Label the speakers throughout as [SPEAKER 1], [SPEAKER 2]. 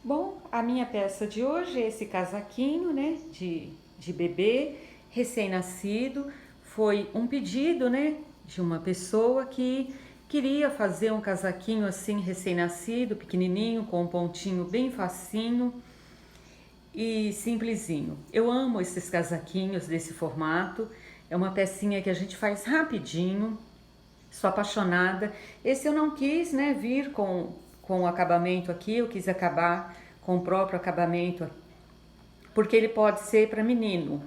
[SPEAKER 1] Bom, a minha peça de hoje é esse casaquinho, né, de bebê recém-nascido. Foi um pedido, né, de uma pessoa que queria fazer um casaquinho assim recém-nascido, pequenininho, com um pontinho bem facinho e simplesinho. Eu amo esses casaquinhos desse formato. É uma pecinha que a gente faz rapidinho. Sou apaixonada. Esse eu não quis, né, vir com o acabamento aqui, eu quis acabar com o próprio acabamento, porque ele pode ser para menino,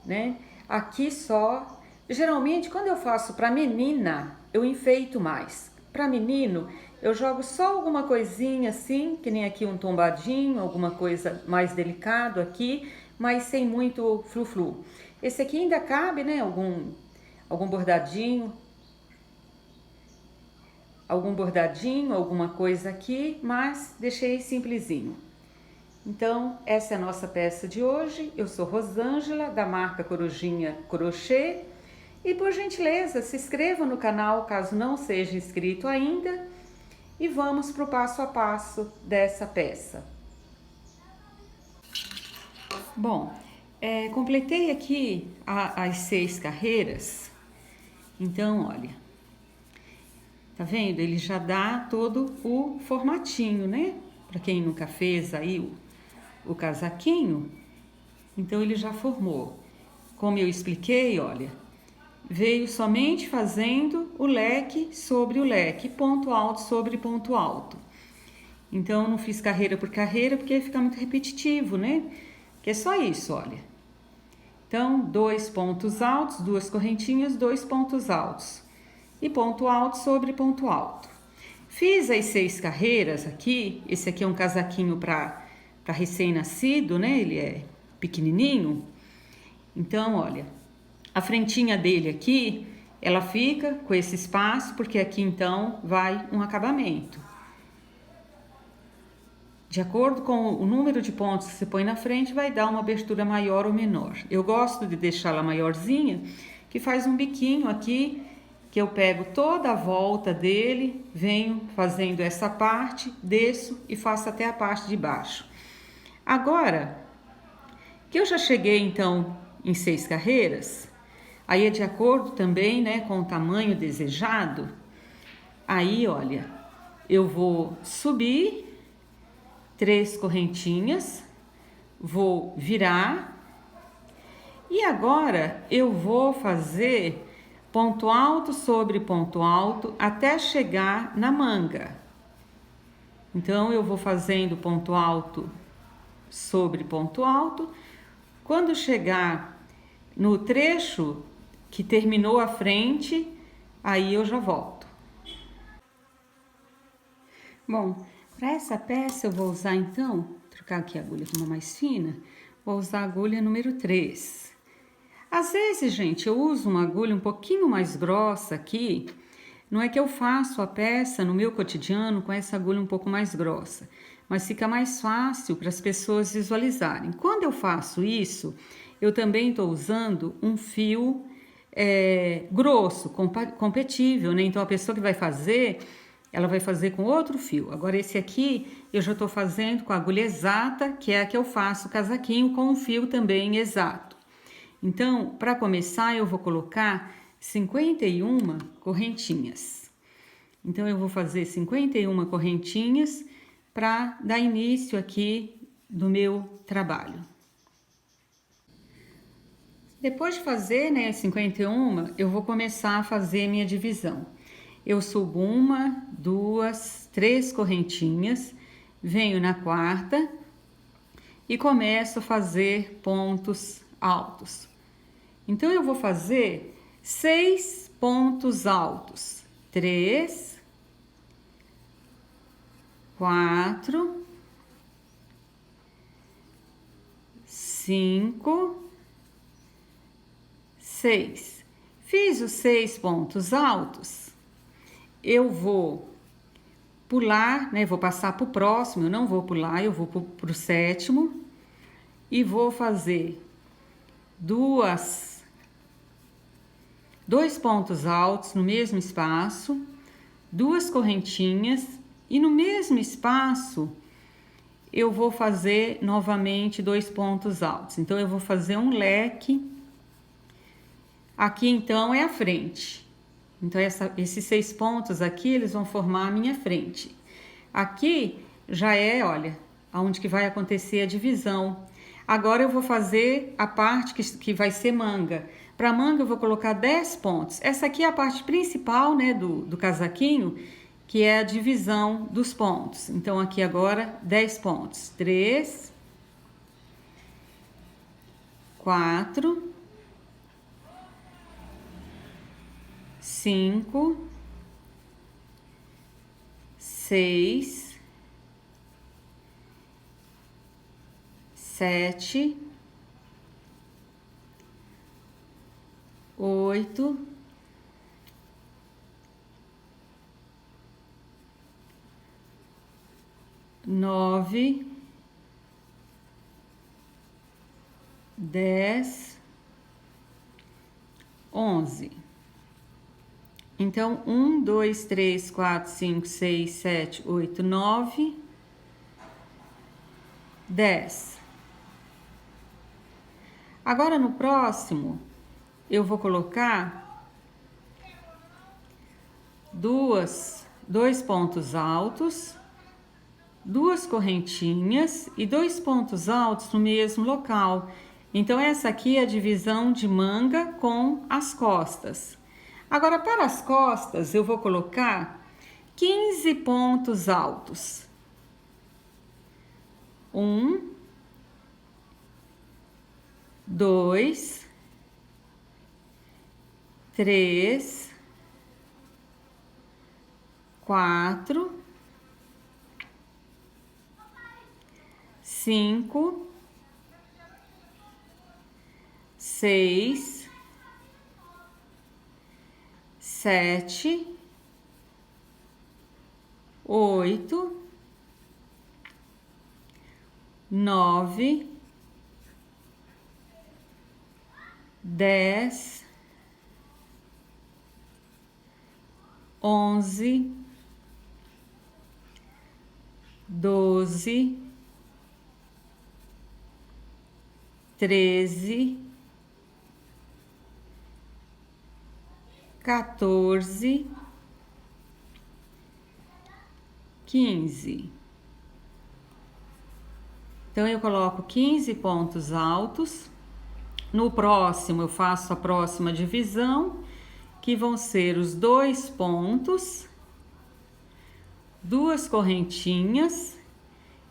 [SPEAKER 1] né? Aqui só, geralmente quando eu faço para menina, eu enfeito mais. Para menino, eu jogo só alguma coisinha assim, que nem aqui um tombadinho, alguma coisa mais delicado aqui, mas sem muito frufru. Esse aqui ainda cabe, né, algum bordadinho, alguma coisa aqui, mas deixei simplesinho. Então, essa é a nossa peça de hoje. Eu sou Rosângela, da marca Corujinha Crochê. E por gentileza, se inscreva no canal caso não seja inscrito ainda. E vamos para o passo a passo dessa peça. Bom, completei aqui as 6 carreiras. Então, olha, tá vendo? Ele já dá todo o formatinho, né? Para quem nunca fez aí o casaquinho, então ele já formou. Como eu expliquei, olha, veio somente fazendo o leque sobre o leque, ponto alto sobre ponto alto. Então não fiz carreira por carreira porque fica muito repetitivo, né? Que é só isso, olha. Então, 2 pontos altos, 2 correntinhas, 2 pontos altos. E ponto alto sobre ponto alto. Fiz as 6 carreiras aqui. Esse aqui é um casaquinho para recém-nascido, né? Ele é pequenininho. Então, olha, a frentinha dele aqui, ela fica com esse espaço, porque aqui então vai um acabamento. De acordo com o número de pontos que você põe na frente, vai dar uma abertura maior ou menor. Eu gosto de deixá-la maiorzinha, que faz um biquinho aqui, que eu pego toda a volta dele, venho fazendo essa parte, desço e faço até a parte de baixo. Agora, que eu já cheguei então em 6 carreiras, aí é de acordo também, né, com o tamanho desejado. Aí, olha, eu vou subir 3 correntinhas, vou virar e agora eu vou fazer ponto alto sobre ponto alto até chegar na manga. Então eu vou fazendo ponto alto sobre ponto alto. Quando chegar no trecho que terminou a frente, aí eu já volto. Bom, para essa peça eu vou usar então, trocar aqui a agulha com uma mais fina, vou usar a agulha número 3. Às vezes, gente, eu uso uma agulha um pouquinho mais grossa aqui, não é que eu faço a peça no meu cotidiano com essa agulha um pouco mais grossa, mas fica mais fácil para as pessoas visualizarem. Quando eu faço isso, eu também estou usando um fio grosso, competível, né? Então a pessoa que vai fazer, ela vai fazer com outro fio. Agora esse aqui eu já estou fazendo com a agulha exata, que é a que eu faço o casaquinho com um fio também exato. Então, para começar, eu vou colocar 51 correntinhas. Então, eu vou fazer 51 correntinhas para dar início aqui do meu trabalho. Depois de fazer, né, 51, eu vou começar a fazer minha divisão. Eu subo 1, 2, 3 correntinhas, venho na quarta e começo a fazer pontos altos. Então, eu vou fazer 6 pontos altos. 3, 4, 5, 6. Fiz os 6 pontos altos, eu vou pular, né? Vou passar para o próximo, eu não vou pular, eu vou para o 7º e vou fazer 2 pontos altos no mesmo espaço, 2 correntinhas e no mesmo espaço eu vou fazer novamente 2 pontos altos. Então, eu vou fazer um leque. Aqui, então, é a frente. Então, esses 6 pontos aqui, eles vão formar a minha frente. Aqui já é, olha, aonde que vai acontecer a divisão. Agora, eu vou fazer a parte que vai ser manga. Para manga, eu vou colocar 10 pontos. Essa aqui é a parte principal, né, do casaquinho, que é a divisão dos pontos. Então, aqui agora, 10 pontos. 3, 4, 5, 6, 7, 8, 9, 10, 11. Então, 1, 2, 3, 4, 5, 6, 7, 8, 9, 10. Agora, no próximo, eu vou colocar dois pontos altos, 2 correntinhas e 2 pontos altos no mesmo local. Então, essa aqui é a divisão de manga com as costas. Agora, para as costas, eu vou colocar 15 pontos altos. 1, 2, 3, 4, 5, 6, 7, 8, 9, 10, 11, 12, 13, 14, 15. Então, eu coloco 15 pontos altos. No próximo, eu faço a próxima divisão, que vão ser os 2 pontos, 2 correntinhas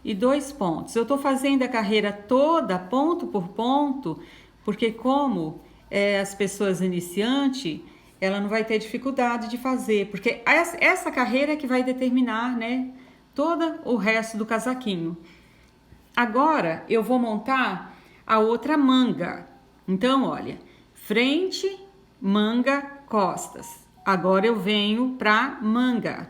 [SPEAKER 1] e 2 pontos. Eu tô fazendo a carreira toda ponto por ponto, porque como as pessoas iniciantes, ela não vai ter dificuldade de fazer, porque essa carreira é que vai determinar, né, todo o resto do casaquinho. Agora, eu vou montar a outra manga. Então, olha, frente, manga, costas. Agora, eu venho pra manga.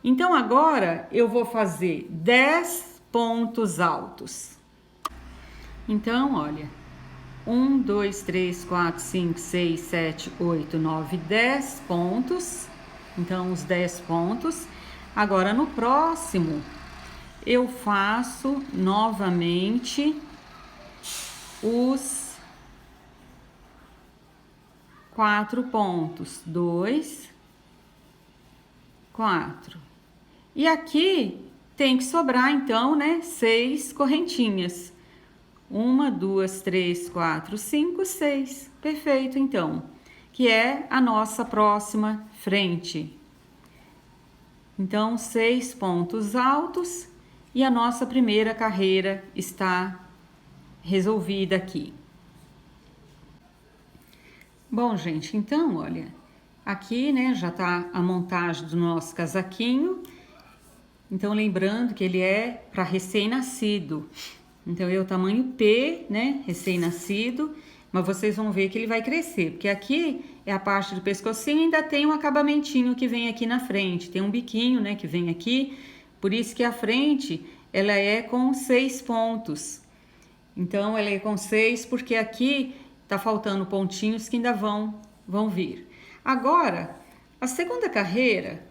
[SPEAKER 1] Então, agora, eu vou fazer 10 pontos altos. Então, olha, 1, 2, 3, 4, 5, 6, 7, 8, 9, 10 pontos. Então, os 10 pontos. Agora, no próximo, eu faço novamente os 4 pontos. 2, 4. E aqui tem que sobrar, então, né, 6 correntinhas. 1, 2, 3, 4, 5, 6. Perfeito, então. Que é a nossa próxima frente. Então, 6 pontos altos e a nossa primeira carreira está resolvida aqui. Bom, gente, então, olha, aqui, né, já tá a montagem do nosso casaquinho. Então, lembrando que ele é para recém-nascido. Então, é o tamanho P, né, recém-nascido, mas vocês vão ver que ele vai crescer, porque aqui é a parte do pescocinho e ainda tem um acabamentinho que vem aqui na frente, tem um biquinho, né, que vem aqui, por isso que a frente, ela é com 6 pontos. Então, ela é com 6 porque aqui tá faltando pontinhos que ainda vão vir. Agora, a segunda carreira,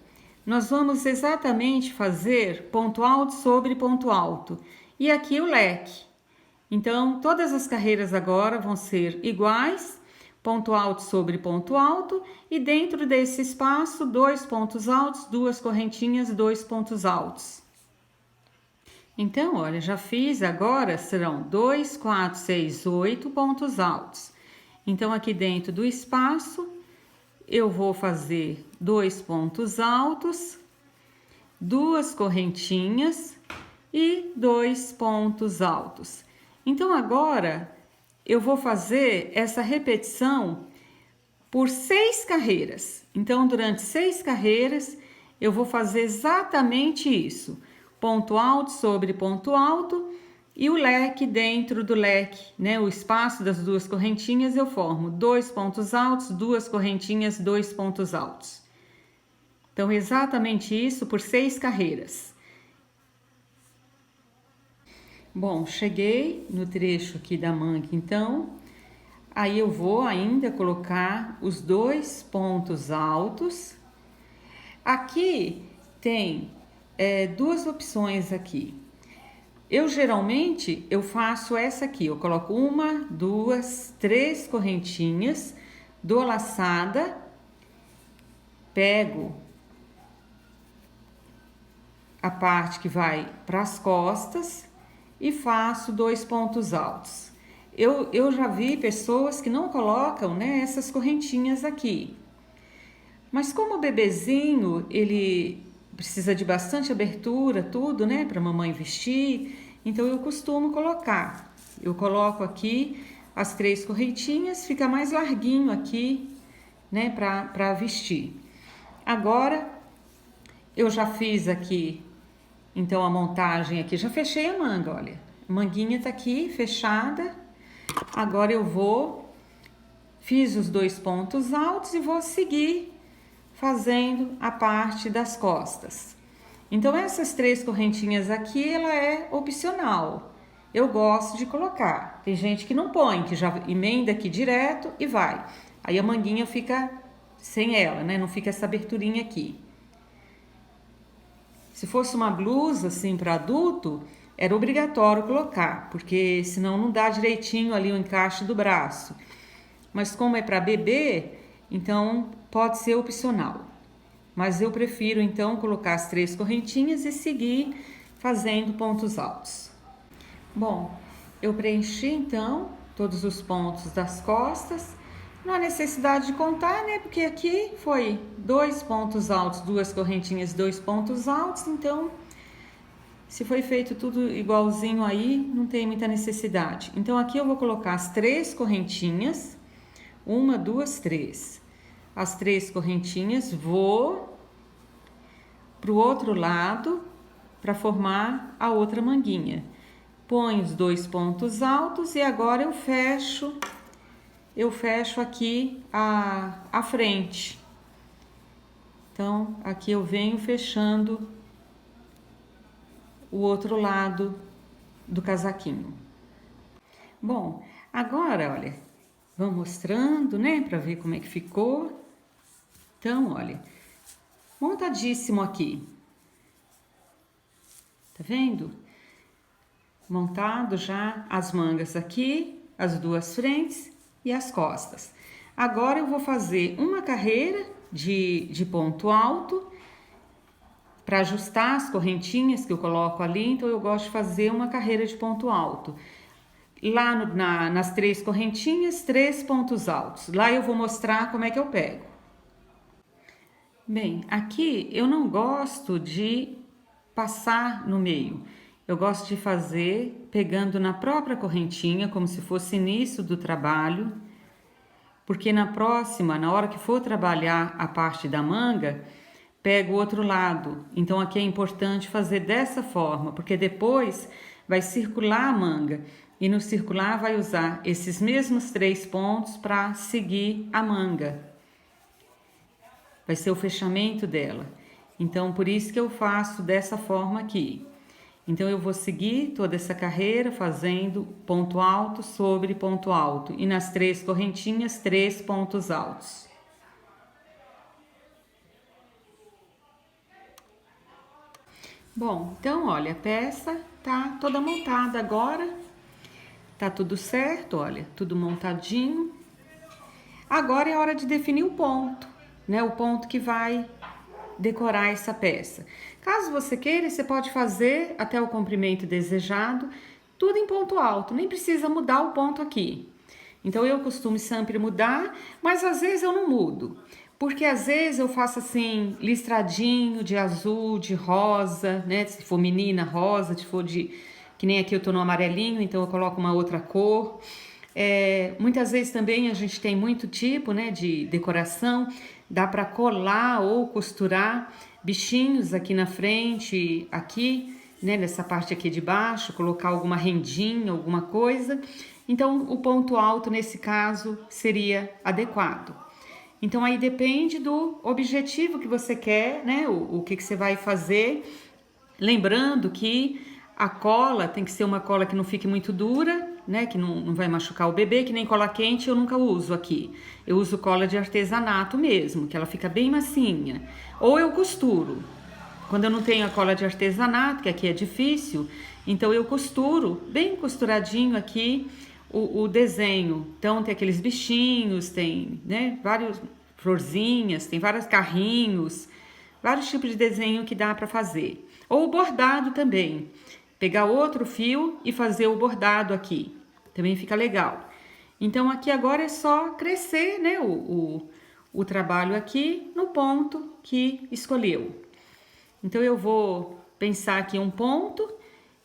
[SPEAKER 1] nós vamos exatamente fazer ponto alto sobre ponto alto. E aqui o leque. Então, todas as carreiras agora vão ser iguais, ponto alto sobre ponto alto, e dentro desse espaço, 2 pontos altos, 2 correntinhas, 2 pontos altos. Então, olha, já fiz, agora serão 2, 4, 6, 8 pontos altos. Então, aqui dentro do espaço, eu vou fazer 2 pontos altos, 2 correntinhas e 2 pontos altos. Então, agora, eu vou fazer essa repetição por 6 carreiras. Então, durante 6 carreiras, eu vou fazer exatamente isso. Ponto alto sobre ponto alto e o leque dentro do leque, né? O espaço das 2 correntinhas eu formo 2 pontos altos, 2 correntinhas, 2 pontos altos. Então, exatamente isso por 6 carreiras. Bom, cheguei no trecho aqui da manga, então, aí eu vou ainda colocar os 2 pontos altos. Aqui tem 2 opções aqui. Eu geralmente, eu faço essa aqui, eu coloco 1, 2, 3 correntinhas, dou laçada, pego a parte que vai para as costas e faço 2 pontos altos. Eu já vi pessoas que não colocam, né, essas correntinhas aqui. Mas como o bebezinho, ele precisa de bastante abertura, tudo, né, para mamãe vestir, então eu costumo colocar. Eu coloco aqui as 3 correntinhas, fica mais larguinho aqui, né, para vestir. Agora, eu já fiz aqui então a montagem aqui, já fechei a manga, olha, a manguinha tá aqui fechada. Agora eu fiz os 2 pontos altos e vou seguir fazendo a parte das costas. Então essas 3 correntinhas aqui, ela é opcional, eu gosto de colocar. Tem gente que não põe, que já emenda aqui direto e vai, aí a manguinha fica sem ela, né, não fica essa aberturinha aqui. Se fosse uma blusa assim para adulto, era obrigatório colocar, porque senão não dá direitinho ali o encaixe do braço. Mas como é para bebê, então pode ser opcional. Mas eu prefiro então colocar as 3 correntinhas e seguir fazendo pontos altos. Bom, eu preenchi então todos os pontos das costas. Não há necessidade de contar, né? Porque aqui foi 2 pontos altos, 2 correntinhas, 2 pontos altos. Então, se foi feito tudo igualzinho aí, não tem muita necessidade. Então, aqui eu vou colocar as 3 correntinhas. 1, 2, 3. As 3 correntinhas, vou pro outro lado para formar a outra manguinha. Ponho os 2 pontos altos e agora eu fecho aqui a frente. Então, aqui eu venho fechando o outro lado do casaquinho. Bom, agora, olha, vou mostrando, né, para ver como é que ficou. Então, olha, montadíssimo aqui. Tá vendo? Montado já as mangas aqui, as 2 frentes e as costas. Agora eu vou fazer uma carreira de ponto alto para ajustar as correntinhas que eu coloco ali, então eu gosto de fazer uma carreira de ponto alto. Lá nas 3 correntinhas, 3 pontos altos. Lá eu vou mostrar como é que eu pego. Bem, aqui eu não gosto de passar no meio. Eu gosto de fazer pegando na própria correntinha, como se fosse início do trabalho, porque na próxima, na hora que for trabalhar a parte da manga, pego o outro lado. Então aqui é importante fazer dessa forma, porque depois vai circular a manga e no circular vai usar esses mesmos 3 pontos para seguir a manga. Vai ser o fechamento dela. Então por isso que eu faço dessa forma aqui. Então, eu vou seguir toda essa carreira fazendo ponto alto sobre ponto alto. E nas 3 correntinhas, 3 pontos altos. Bom, então olha, a peça tá toda montada agora, tá tudo certo, olha, tudo montadinho. Agora é hora de definir o ponto, né? O ponto que vai decorar essa peça. Caso você queira, você pode fazer até o comprimento desejado, tudo em ponto alto, nem precisa mudar o ponto aqui. Então eu costumo sempre mudar, mas às vezes eu não mudo, porque às vezes eu faço assim, listradinho de azul, de rosa, né? Se for menina, rosa, se for de, que nem aqui eu tô no amarelinho, então eu coloco uma outra cor. Muitas vezes também a gente tem muito tipo, né, de decoração, dá para colar ou costurar bichinhos aqui na frente, aqui, né, nessa parte aqui de baixo, colocar alguma rendinha, alguma coisa. Então, o ponto alto nesse caso seria adequado. Então, aí depende do objetivo que você quer, né, o que você vai fazer. Lembrando que a cola tem que ser uma cola que não fique muito dura, né? Que não vai machucar o bebê, que nem cola quente eu nunca uso aqui. Eu uso cola de artesanato mesmo, que ela fica bem macinha. Ou eu costuro. Quando eu não tenho a cola de artesanato, que aqui é difícil, então eu costuro, bem costuradinho aqui, o desenho. Então tem aqueles bichinhos, tem, né, várias florzinhas, tem vários carrinhos, vários tipos de desenho que dá para fazer. Ou o bordado também. Pegar outro fio e fazer o bordado aqui. Também fica legal. Então aqui agora é só crescer, né, o trabalho aqui no ponto que escolheu. Então eu vou pensar aqui um ponto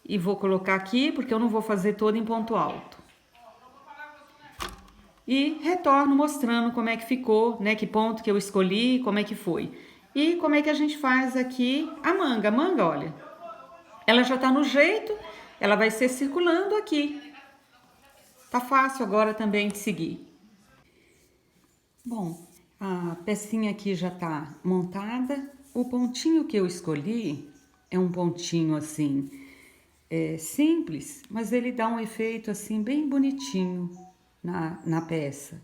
[SPEAKER 1] e vou colocar aqui, porque eu não vou fazer todo em ponto alto. E retorno mostrando como é que ficou, né, que ponto que eu escolhi, como é que foi. E como é que a gente faz aqui a manga. A manga, olha, ela já tá no jeito, ela vai ser circulando aqui. Tá fácil agora também de seguir. Bom, a pecinha aqui já tá montada. O pontinho que eu escolhi é um pontinho assim, simples, mas ele dá um efeito assim bem bonitinho na peça.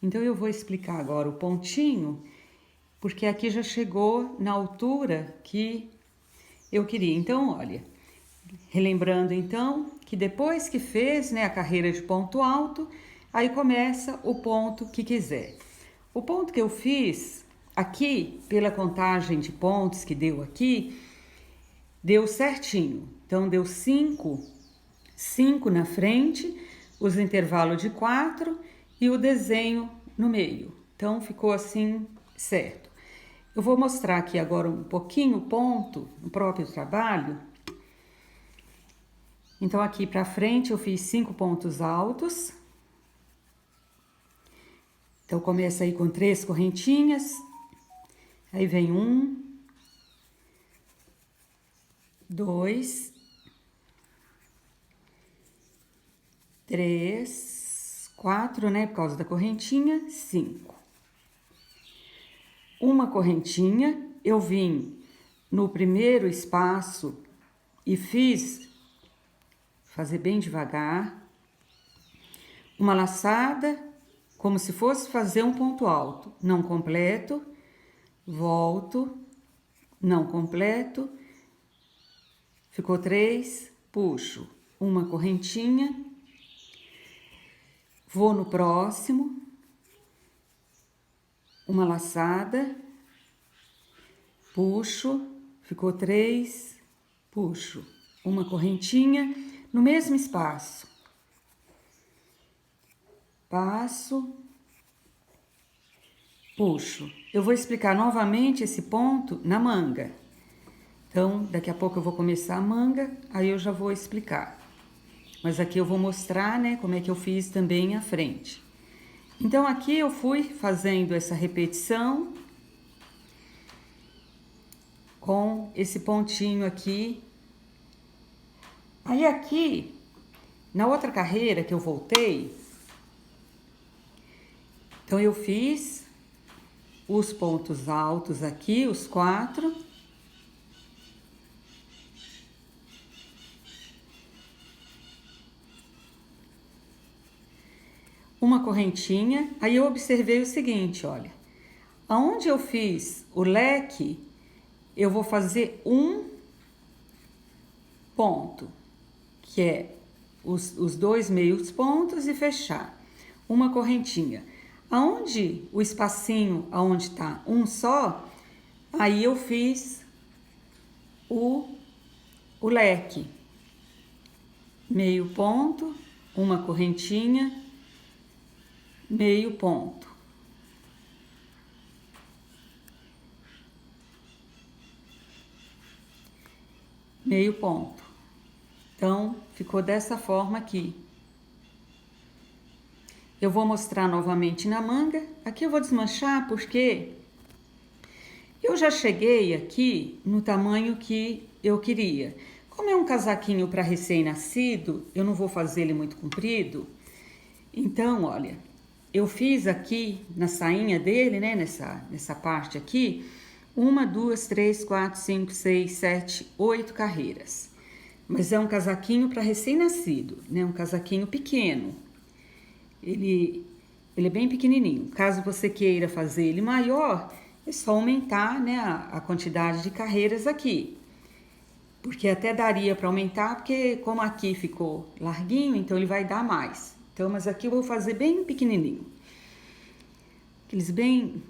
[SPEAKER 1] Então eu vou explicar agora o pontinho, porque aqui já chegou na altura que eu queria. Então, olha, relembrando então que depois que fez, né, a carreira de ponto alto, aí começa o ponto que quiser. O ponto que eu fiz aqui, pela contagem de pontos que deu aqui, deu certinho. Então deu 5 na frente, os intervalos de 4 e o desenho no meio. Então ficou assim certo. Eu vou mostrar aqui agora um pouquinho o ponto no próprio trabalho. Então aqui para frente eu fiz 5 pontos altos. Então começa aí com 3 correntinhas. Aí vem 1, 2, 3, 4, né, por causa da correntinha, 5. Uma correntinha, eu vim no primeiro espaço e fiz, fazer bem devagar, uma laçada, como se fosse fazer um ponto alto, não completo, volto, não completo, ficou 3, puxo uma correntinha, vou no próximo, uma laçada, puxo, ficou 3, puxo uma correntinha no mesmo espaço, passo, puxo. Eu vou explicar novamente esse ponto na manga. Então, daqui a pouco eu vou começar a manga, aí eu já vou explicar. Mas aqui eu vou mostrar, né, como é que eu fiz também à frente. Então, aqui eu fui fazendo essa repetição com esse pontinho aqui. Aí aqui, na outra carreira que eu voltei, então eu fiz os pontos altos aqui, os 4. Uma correntinha, aí eu observei o seguinte, olha, aonde eu fiz o leque, eu vou fazer 1 ponto, que é os dois meios pontos e fechar. Uma correntinha. Aonde o espacinho, aonde tá um só, aí eu fiz o leque. Meio ponto, uma correntinha, meio ponto. Meio ponto. Então, ficou dessa forma aqui. Eu vou mostrar novamente na manga. Aqui eu vou desmanchar porque eu já cheguei aqui no tamanho que eu queria. Como é um casaquinho para recém-nascido, eu não vou fazer ele muito comprido. Então, olha, eu fiz aqui na sainha dele, né, nessa parte aqui, 1, 2, 3, 4, 5, 6, 7, 8 carreiras. Mas é um casaquinho para recém-nascido, né, um casaquinho pequeno. Ele é bem pequenininho. Caso você queira fazer ele maior, é só aumentar, né, a quantidade de carreiras aqui. Porque até daria para aumentar, porque como aqui ficou larguinho, então ele vai dar mais. Então, mas aqui eu vou fazer bem pequenininho. Aqueles bem...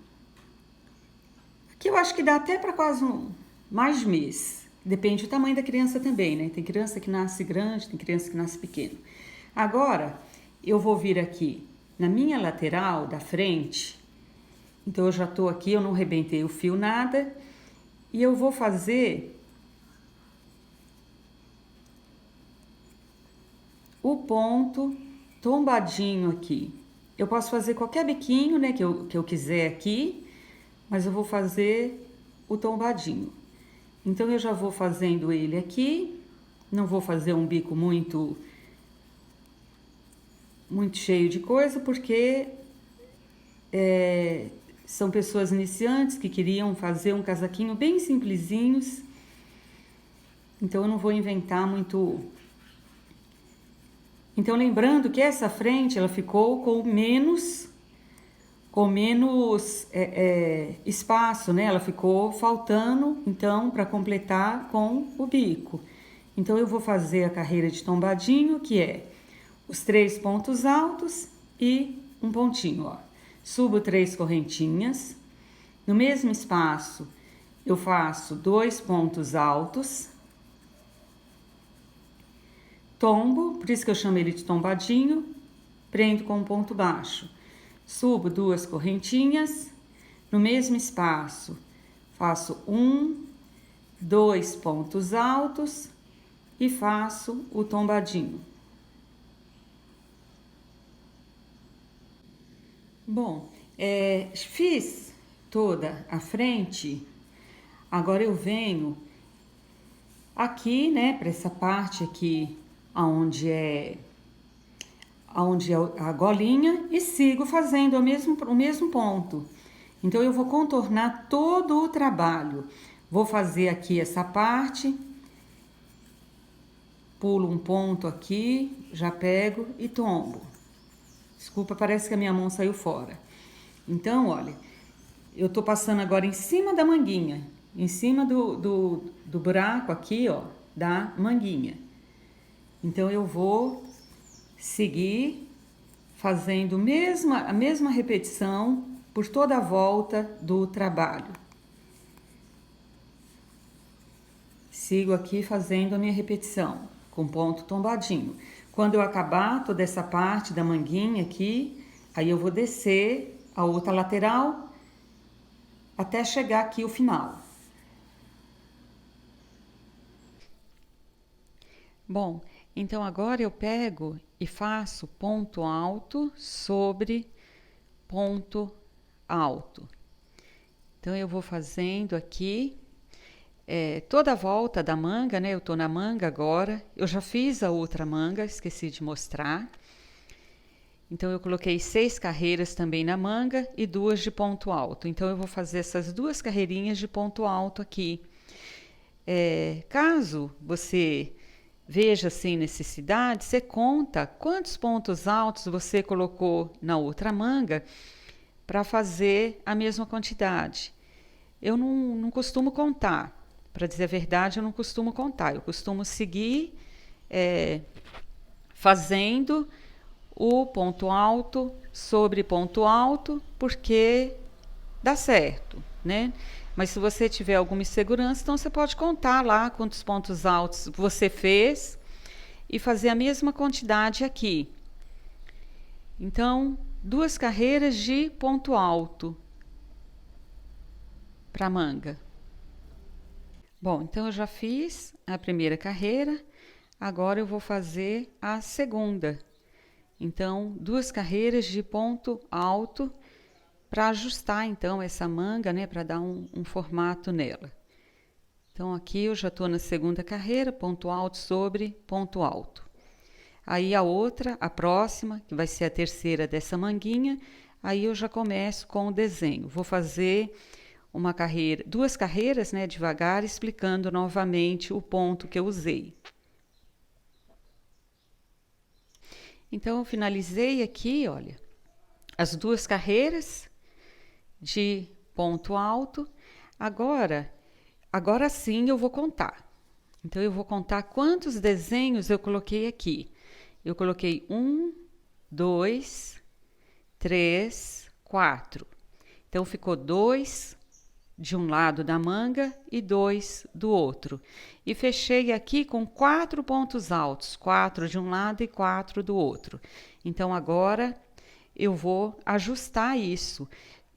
[SPEAKER 1] Aqui eu acho que dá até para quase mais de mês. Depende do tamanho da criança também, né? Tem criança que nasce grande, tem criança que nasce pequeno. Agora, eu vou vir aqui na minha lateral da frente. Então, eu já tô aqui, eu não rebentei o fio nada. E eu vou fazer o ponto tombadinho aqui. Eu posso fazer qualquer biquinho, né, que eu quiser aqui, mas eu vou fazer o tombadinho. Então, eu já vou fazendo ele aqui, não vou fazer um bico muito cheio de coisa, porque são pessoas iniciantes que queriam fazer um casaquinho bem simplesinhos, então eu não vou inventar muito. Então, lembrando que essa frente, ela ficou com menos espaço, né? Ela ficou faltando, então, para completar com o bico. Então, eu vou fazer a carreira de tombadinho, que é os 3 pontos altos e um pontinho, ó. Subo 3 correntinhas. No mesmo espaço, eu faço 2 pontos altos. Tombo, por isso que eu chamo ele de tombadinho, prendo com um ponto baixo. Subo 2 correntinhas, no mesmo espaço, faço 1, 2 pontos altos e faço o tombadinho. Bom, fiz toda a frente, agora eu venho aqui, né, para essa parte aqui, onde é a golinha, e sigo fazendo o mesmo ponto. Então, eu vou contornar todo o trabalho. Vou fazer aqui essa parte, pulo um ponto aqui, já pego e tombo. Desculpa, parece que a minha mão saiu fora. Então, olha, eu tô passando agora em cima da manguinha, em cima do buraco aqui, ó, da manguinha. Então, eu vou seguir fazendo a mesma repetição por toda a volta do trabalho. Sigo aqui fazendo a minha repetição com ponto tombadinho. Quando eu acabar toda essa parte da manguinha aqui, aí eu vou descer a outra lateral até chegar aqui o final. Bom, então agora eu pego e faço ponto alto sobre ponto alto. Então eu vou fazendo aqui toda a volta da manga, né? Eu tô na manga agora. Eu já fiz a outra manga, esqueci de mostrar. Então eu coloquei 6 carreiras também na manga e 2 de ponto alto. Então eu vou fazer essas 2 carreirinhas de ponto alto aqui. Caso você veja sem necessidade, você conta quantos pontos altos você colocou na outra manga para fazer a mesma quantidade. Eu não costumo contar, para dizer a verdade, eu não costumo contar. Eu costumo seguir fazendo o ponto alto sobre ponto alto, porque dá certo, né? Mas se você tiver alguma insegurança, então você pode contar lá quantos pontos altos você fez e fazer a mesma quantidade aqui. Então, 2 carreiras de ponto alto para manga. Bom, então eu já fiz a primeira carreira, agora eu vou fazer a segunda. Então, 2 carreiras de ponto alto para ajustar então essa manga, né, para dar um formato nela. Então, aqui eu já estou na segunda carreira, ponto alto sobre ponto alto. Aí a outra, a próxima, que vai ser a terceira dessa manguinha, aí eu já começo com o desenho. Vou fazer uma carreira, 2 carreiras, né, devagar, explicando novamente o ponto que eu usei. Então, eu finalizei aqui, olha, as 2 carreiras de ponto alto. Agora sim eu vou contar. Então, eu vou contar quantos desenhos eu coloquei aqui. Eu coloquei 1, 2, 3, 4. Então, ficou 2 de um lado da manga e 2 do outro. E fechei aqui com 4 pontos altos, 4 de um lado e 4 do outro. Então, agora eu vou ajustar isso.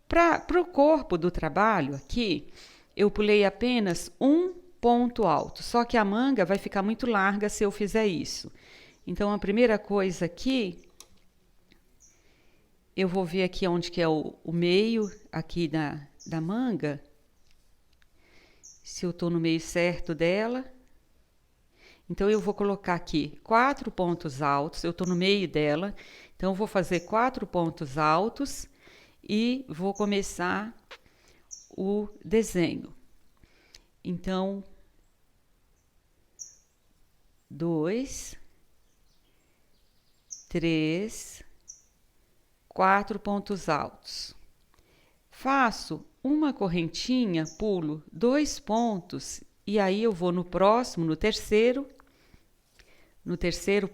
[SPEAKER 1] Para o corpo do trabalho aqui, eu pulei apenas um ponto alto, só que a manga vai ficar muito larga se eu fizer isso. Então, a primeira coisa aqui, eu vou ver aqui onde que é o meio aqui da manga, se eu estou no meio certo dela. Então, eu vou colocar aqui 4 pontos altos, eu estou no meio dela, então eu vou fazer 4 pontos altos e vou começar o desenho. Então, 2, 3, 4 pontos altos. Faço uma correntinha, pulo 2 pontos e aí eu vou no próximo, no terceiro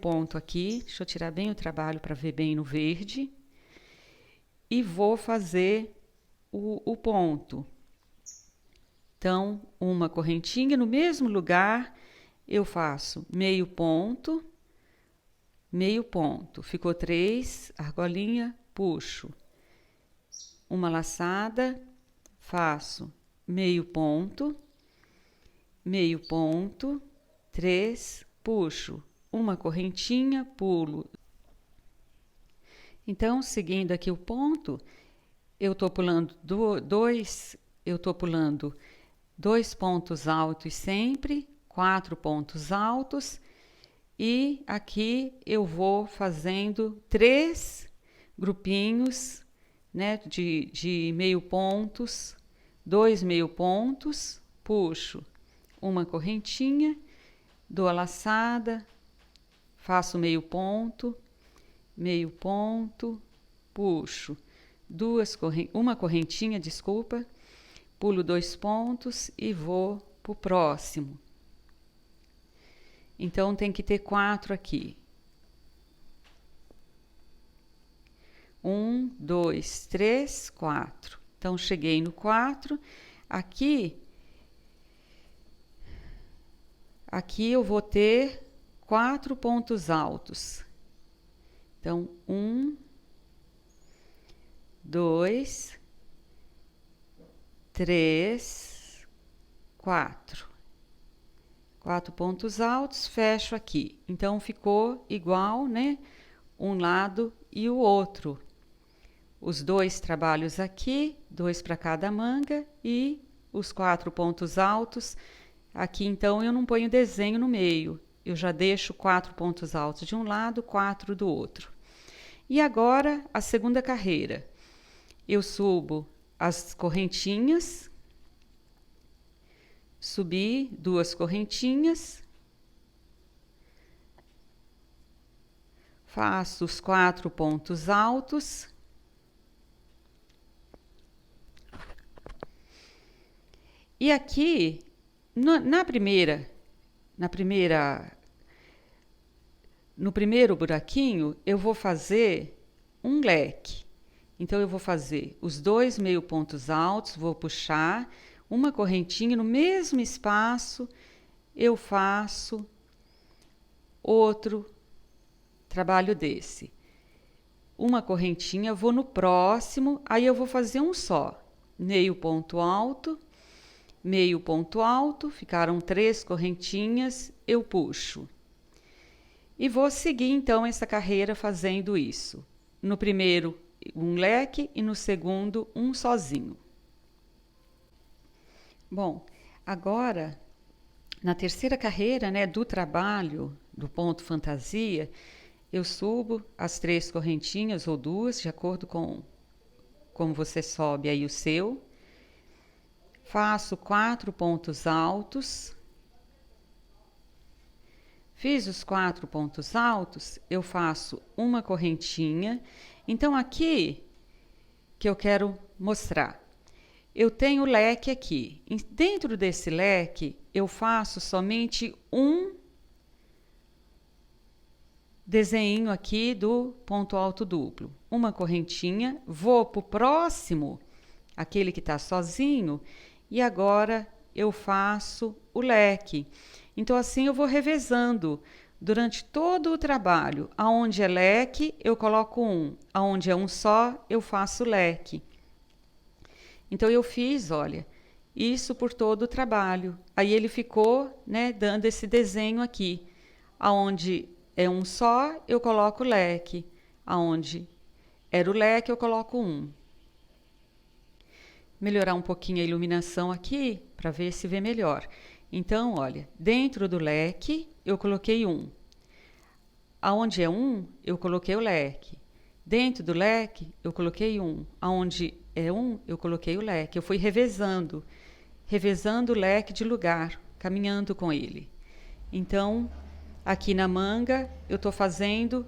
[SPEAKER 1] ponto aqui. Deixa eu tirar bem o trabalho para ver bem no verde. E vou fazer o ponto. Então, uma correntinha no mesmo lugar, eu faço meio ponto, ficou 3, argolinha, puxo. Uma laçada, faço meio ponto, 3, puxo. Uma correntinha, pulo. Então, seguindo aqui o ponto, eu estou pulando dois pontos altos sempre, 4 pontos altos, e aqui eu vou fazendo 3 grupinhos, né, de meio pontos, 2 meio pontos, puxo uma correntinha, dou a laçada, faço meio ponto, puxo uma correntinha, desculpa, pulo 2 pontos e vou para o próximo. Então, tem que ter 4 aqui. 1, 2, 3, 4. Então, cheguei no 4. Aqui eu vou ter 4 pontos altos. Então, 1, 2, 3, 4. 4 pontos altos, fecho aqui. Então, ficou igual, né? Um lado e o outro. Os 2 trabalhos aqui, 2 para cada manga e os 4 pontos altos. Aqui, então, eu não ponho desenho no meio. Eu já deixo 4 pontos altos de um lado, 4 do outro. E agora, a segunda carreira. Eu subo as correntinhas, subi 2 correntinhas, faço os 4 pontos altos, e aqui No primeiro buraquinho, eu vou fazer um leque. Então, eu vou fazer os 2 meio pontos altos, vou puxar uma correntinha no mesmo espaço, eu faço outro trabalho desse. Uma correntinha, vou no próximo, aí eu vou fazer um só. Meio ponto alto, ficaram 3 correntinhas, eu puxo. E vou seguir então essa carreira fazendo isso. No primeiro, um leque e no segundo, um sozinho. Bom, agora, na terceira carreira, né, do trabalho do ponto fantasia, eu subo as 3 correntinhas ou 2, de acordo com como você sobe aí o seu. Faço 4 pontos altos. Fiz os 4 pontos altos, eu faço uma correntinha. Então, aqui que eu quero mostrar, eu tenho o leque aqui. Dentro desse leque, eu faço somente um desenho aqui do ponto alto duplo. Uma correntinha, vou para o próximo, aquele que está sozinho, e agora eu faço o leque. Então, assim eu vou revezando durante todo o trabalho. Aonde é leque, eu coloco um. Aonde é um só, eu faço leque. Então, eu fiz, olha, isso por todo o trabalho. Aí ele ficou, né, dando esse desenho aqui. Aonde é um só, eu coloco leque. Aonde era o leque, eu coloco um. Melhorar um pouquinho a iluminação aqui, para ver se vê melhor. Então, olha, dentro do leque, eu coloquei um. Aonde é um, eu coloquei o leque. Dentro do leque, eu coloquei um. Aonde é um, eu coloquei o leque. Eu fui revezando o leque de lugar, caminhando com ele. Então, aqui na manga, eu estou fazendo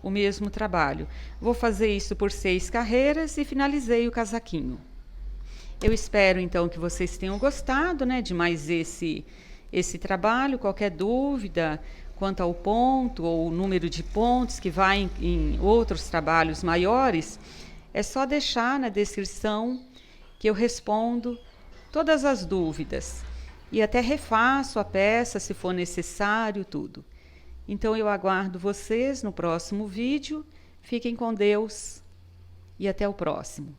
[SPEAKER 1] o mesmo trabalho. Vou fazer isso por 6 carreiras e finalizei o casaquinho. Eu espero, então, que vocês tenham gostado, né, de mais esse trabalho. Qualquer dúvida quanto ao ponto ou o número de pontos que vai em outros trabalhos maiores, é só deixar na descrição que eu respondo todas as dúvidas. E até refaço a peça, se for necessário, tudo. Então, eu aguardo vocês no próximo vídeo. Fiquem com Deus e até o próximo.